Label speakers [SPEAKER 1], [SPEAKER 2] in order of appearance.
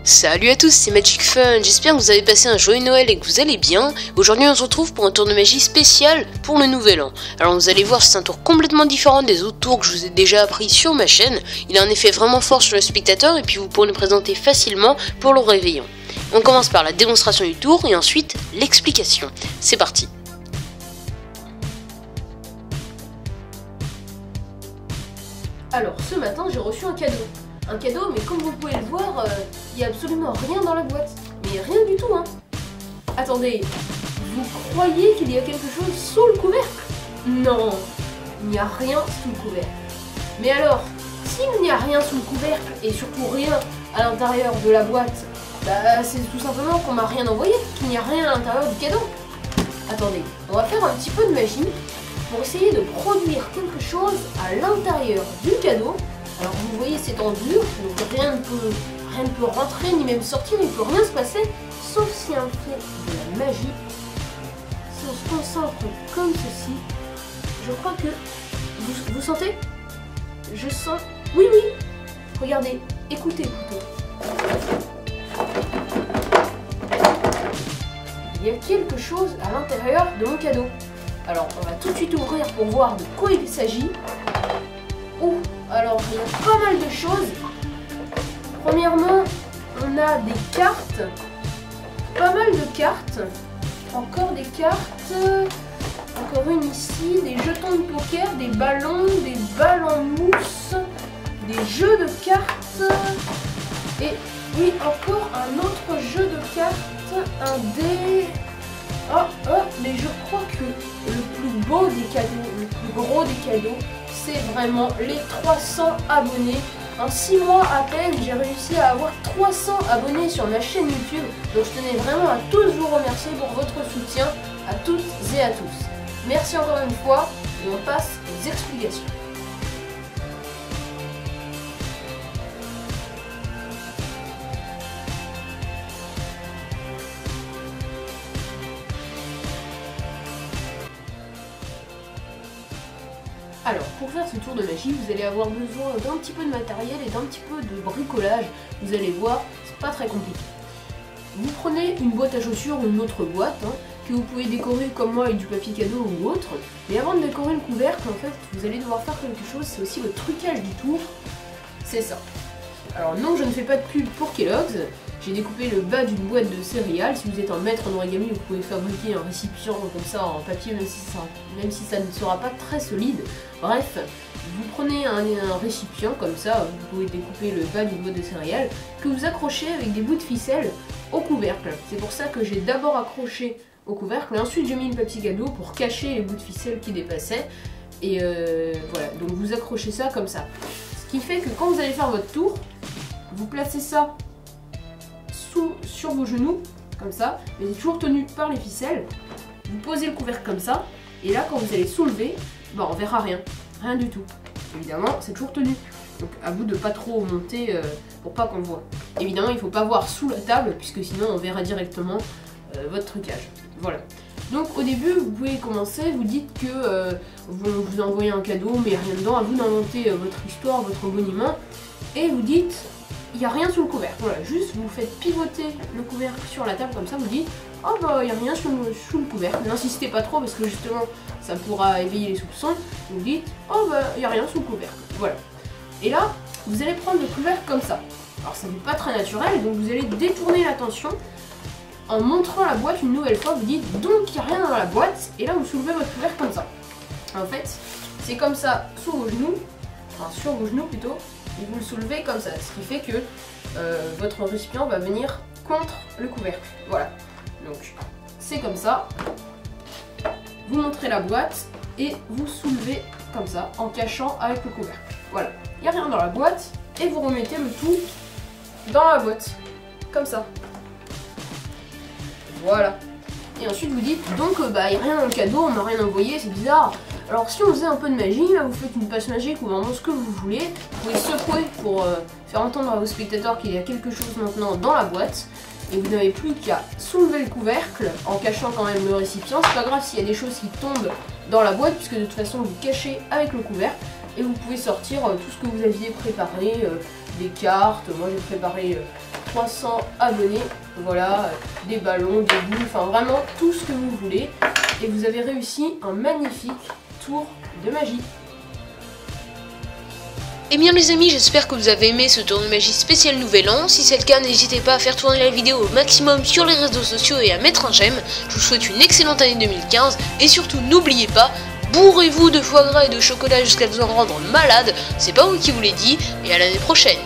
[SPEAKER 1] Salut à tous, c'est Magic Fun, j'espère que vous avez passé un joyeux Noël et que vous allez bien. Aujourd'hui on se retrouve pour un tour de magie spécial pour le nouvel an. Alors vous allez voir, c'est un tour complètement différent des autres tours que je vous ai déjà appris sur ma chaîne. Il a un effet vraiment fort sur le spectateur et puis vous pourrez le présenter facilement pour le réveillon. On commence par la démonstration du tour et ensuite l'explication. C'est parti. Alors ce matin j'ai reçu un cadeau. Un cadeau, mais comme vous pouvez le voir, il n'y a absolument rien dans la boîte. Mais rien du tout, hein. Attendez, vous croyez qu'il y a quelque chose sous le couvercle? Non, il n'y a rien sous le couvercle. Mais alors, s'il n'y a rien sous le couvercle, et surtout rien à l'intérieur de la boîte, bah c'est tout simplement qu'on m'a rien envoyé, qu'il n'y a rien à l'intérieur du cadeau. Attendez, on va faire un petit peu de magie pour essayer de produire quelque chose à l'intérieur du cadeau. Alors vous voyez c'est en dur, donc rien ne peut rentrer ni même sortir, il ne peut rien se passer, sauf si on fait de la magie. Si on se concentre comme ceci, je crois que... Vous sentez? Je sens... Oui, regardez, écoutez plutôt. Il y a quelque chose à l'intérieur de mon cadeau. Alors on va tout de suite ouvrir pour voir de quoi il s'agit. Ouh, alors il y a pas mal de choses. Premièrement, on a des cartes. Pas mal de cartes. Encore des cartes. Encore une ici. Des jetons de poker, des ballons, des balles en mousse, des jeux de cartes. Et oui, encore un autre jeu de cartes. Un dé. Mais je crois que le plus beau des cadeaux, le plus gros des cadeaux, c'est vraiment les 300 abonnés. En 6 mois à peine, j'ai réussi à avoir 300 abonnés sur ma chaîne YouTube. Donc je tenais vraiment à tous vous remercier pour votre soutien, à toutes et à tous. Merci encore une fois et on passe aux explications. Alors, pour faire ce tour de magie, vous allez avoir besoin d'un petit peu de matériel et d'un petit peu de bricolage. Vous allez voir, c'est pas très compliqué. Vous prenez une boîte à chaussures ou une autre boîte, que vous pouvez décorer comme moi avec du papier cadeau ou autre. Mais avant de décorer le couvercle, en fait, vous allez devoir faire quelque chose, c'est aussi le trucage du tour. C'est ça. Alors non, je ne fais pas de pub pour Kellogg's. J'ai découpé le bas d'une boîte de céréales. Si vous êtes un maître en origami, vous pouvez fabriquer un récipient comme ça en papier, même si ça ne sera pas très solide. Bref, vous prenez un récipient comme ça, vous pouvez découper le bas d'une boîte de céréales, que vous accrochez avec des bouts de ficelle au couvercle. C'est pour ça que j'ai d'abord accroché au couvercle, et ensuite j'ai mis le papier cadeau pour cacher les bouts de ficelle qui dépassaient. Et voilà, donc vous accrochez ça comme ça. Ce qui fait que quand vous allez faire votre tour, vous placez ça sur vos genoux, comme ça, mais c'est toujours tenu par les ficelles. Vous posez le couvercle comme ça, et là quand vous allez soulever, on verra rien du tout. Évidemment, c'est toujours tenu. Donc à vous de pas trop monter pour pas qu'on voit. Évidemment, il ne faut pas voir sous la table, puisque sinon on verra directement votre trucage. Voilà. Donc au début, vous pouvez commencer, vous dites que vous envoyez un cadeau, mais rien dedans, à vous d'inventer votre histoire, votre monument, et vous dites... Il n'y a rien sous le couvercle, voilà, juste vous faites pivoter le couvercle sur la table comme ça, vous dites oh bah il n'y a rien sous le couvercle, n'insistez pas trop parce que justement ça pourra éveiller les soupçons, vous dites oh bah il n'y a rien sous le couvercle, voilà. Et là, vous allez prendre le couvercle comme ça, alors ça n'est pas très naturel, donc vous allez détourner l'attention en montrant la boîte une nouvelle fois, vous dites donc il n'y a rien dans la boîte, et là vous soulevez votre couvercle comme ça. En fait, c'est comme ça sous vos genoux, enfin sur vos genoux plutôt, et vous le soulevez comme ça, ce qui fait que votre récipient va venir contre le couvercle. Voilà, donc c'est comme ça. Vous montrez la boîte et vous soulevez comme ça en cachant avec le couvercle. Voilà, il n'y a rien dans la boîte et vous remettez le tout dans la boîte, comme ça. Voilà. Et ensuite vous dites donc il n'y a rien dans le cadeau, on m'a rien envoyé, c'est bizarre. Alors si on faisait un peu de magie, là vous faites une passe magique ou vraiment ce que vous voulez, vous pouvez secouer pour faire entendre à vos spectateurs qu'il y a quelque chose maintenant dans la boîte, et vous n'avez plus qu'à soulever le couvercle en cachant quand même le récipient. C'est pas grave s'il y a des choses qui tombent dans la boîte, puisque de toute façon vous cachez avec le couvercle, et vous pouvez sortir tout ce que vous aviez préparé, des cartes, moi j'ai préparé 300 abonnés. Voilà, des ballons, des boules, enfin vraiment tout ce que vous voulez. Et vous avez réussi un magnifique tour de magie.
[SPEAKER 2] Et bien les amis, j'espère que vous avez aimé ce tour de magie spécial Nouvel An. Si c'est le cas, n'hésitez pas à faire tourner la vidéo au maximum sur les réseaux sociaux et à mettre un j'aime. Je vous souhaite une excellente année 2015 et surtout n'oubliez pas, bourrez-vous de foie gras et de chocolat jusqu'à vous en rendre malade. C'est pas vous qui vous l'ai dit et à l'année prochaine.